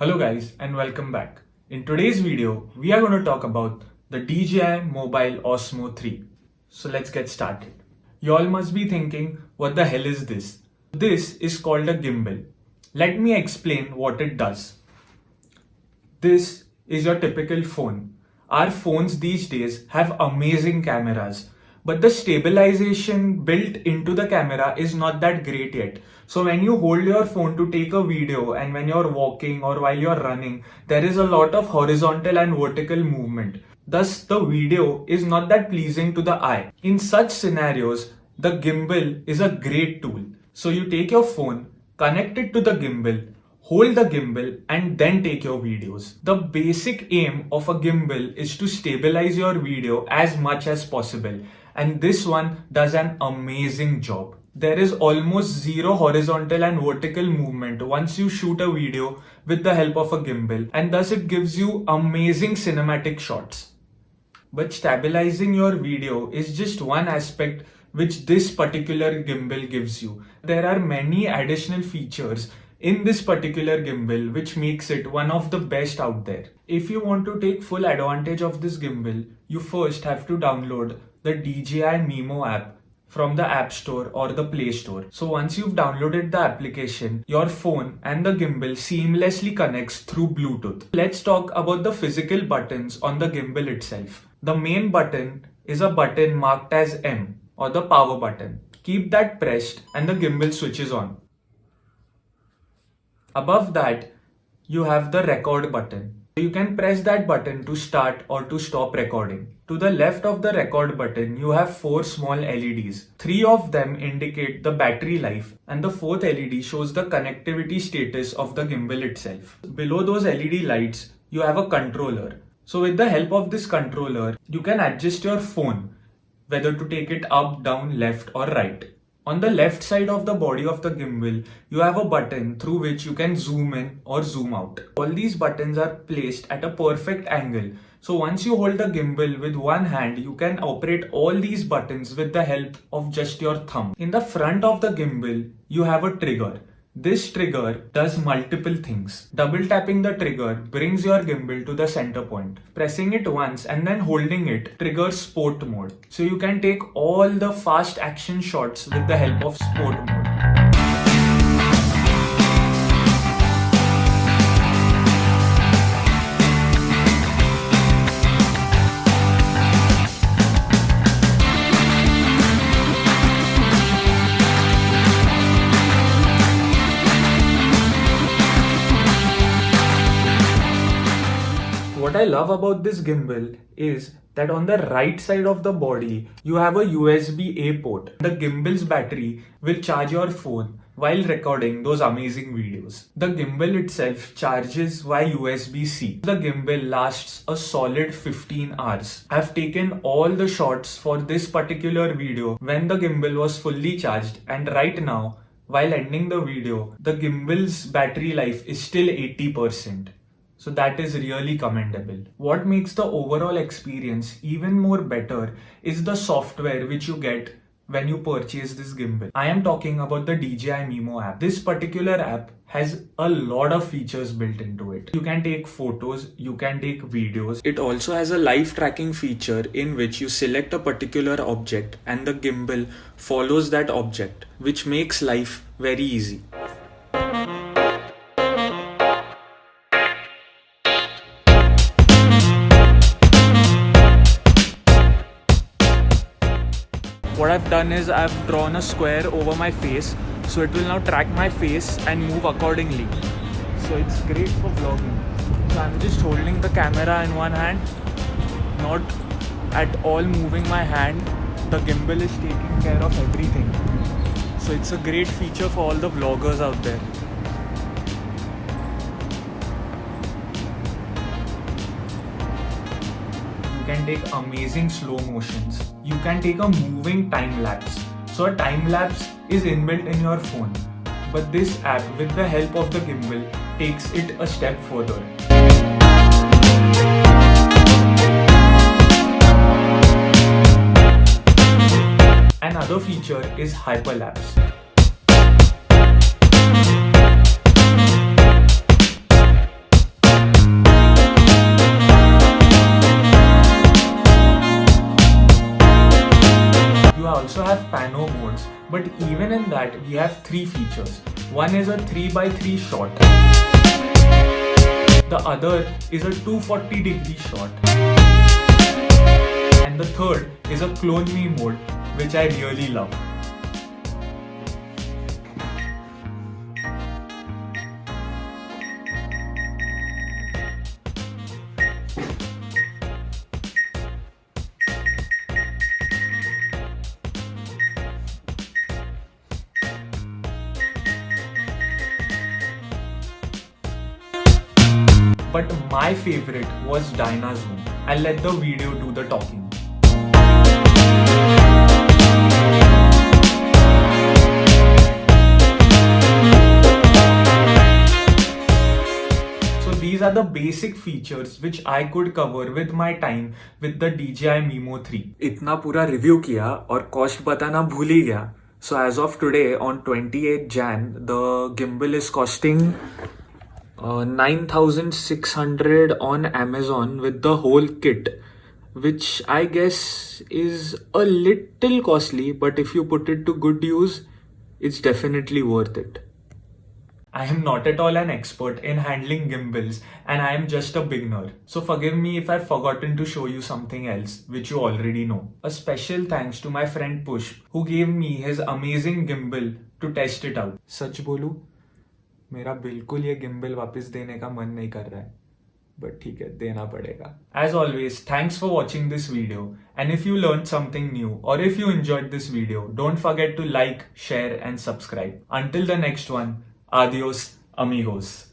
Hello guys and welcome back. In today's video, we are going to talk about the DJI Mobile Osmo 3. So let's get started. You all must be thinking, what the hell is this? This is called a gimbal. Let me explain what it does. This is your typical phone. Our phones these days have amazing cameras, but the stabilization built into the camera is not that great yet. So when you hold your phone to take a video and when you're walking or while you're running, there is a lot of horizontal and vertical movement. Thus, the video is not that pleasing to the eye. In such scenarios, the gimbal is a great tool. So you take your phone, connect it to the gimbal, hold the gimbal and then take your videos. The basic aim of a gimbal is to stabilize your video as much as possible, and this one does an amazing job. There is almost zero horizontal and vertical movement once you shoot a video with the help of a gimbal, and thus it gives you amazing cinematic shots. But stabilizing your video is just one aspect which this particular gimbal gives you. There are many additional features in this particular gimbal which makes it one of the best out there. If you want to take full advantage of this gimbal, you first have to download the DJI Mimo app from the App Store or the Play Store. So once you've downloaded the application, your phone and the gimbal seamlessly connects through Bluetooth. Let's talk about the physical buttons on the gimbal itself. The main button is a button marked as M or the power button. Keep that pressed and the gimbal switches on. Above that, you have the record button. You can press that button to start or to stop recording. To the left of the record button, you have 4 small LEDs. 3 of them indicate the battery life and the 4th LED shows the connectivity status of the gimbal itself. Below those LED lights, you have a controller. So with the help of this controller, you can adjust your phone, whether to take it up, down, left or right. On the left side of the body of the gimbal, you have a button through which you can zoom in or zoom out. All these buttons are placed at a perfect angle. So once you hold the gimbal with one hand, you can operate all these buttons with the help of just your thumb. In the front of the gimbal, you have a trigger. This trigger does multiple things. Double tapping the trigger brings your gimbal to the center point. Pressing it once and then holding it triggers sport mode. So you can take all the fast action shots with the help of sport mode. What I love about this gimbal is that on the right side of the body, you have a USB-A port. The gimbal's battery will charge your phone while recording those amazing videos. The gimbal itself charges via USB-C. The gimbal lasts a solid 15 hours. I've taken all the shots for this particular video when the gimbal was fully charged, and right now, while ending the video, the gimbal's battery life is still 80%. So that is really commendable. What makes the overall experience even more better is the software which you get when you purchase this gimbal. I am talking about the DJI Mimo app. This particular app has a lot of features built into it. You can take photos, you can take videos. It also has a live tracking feature in which you select a particular object and the gimbal follows that object, which makes life very easy. What I've done is I've drawn a square over my face, so it will now track my face and move accordingly. So it's great for vlogging. So I'm just holding the camera in one hand, not at all moving my hand. The gimbal is taking care of everything. So it's a great feature for all the vloggers out there. You can take amazing slow motions. You can take a moving time lapse. So a time lapse is inbuilt in your phone. But this app, with the help of the gimbal, takes it a step further. Another feature is hyperlapse. But even in that, we have three features. One is a 3x3 shot. The other is a 240-degree shot. And the third is a clone me mode, which I really love. But my favorite was Dynazoom. I'll let the video do the talking. So these are the basic features which I could cover with my time with the DJI Mimo 3. इतना पूरा review किया और cost बताना भूल ही गया. So as of today on 28th Jan, the gimbal is costing 9,600 on Amazon with the whole kit, which I guess is a little costly, but if you put it to good use, it's definitely worth it. I am not at all an expert in handling gimbals and I am just a beginner. So forgive me if I've forgotten to show you something else which you already know. A special thanks to my friend Pushp who gave me his amazing gimbal to test it out. सच बोलूं, मेरा बिल्कुल ये gimbal वापस देने का मन नहीं कर रहा है, बट ठीक है, देना पड़ेगा. As always, thanks for watching this video, and if you learned something new or if you enjoyed this video, don't forget to like, share and subscribe. Until the next one, adios amigos.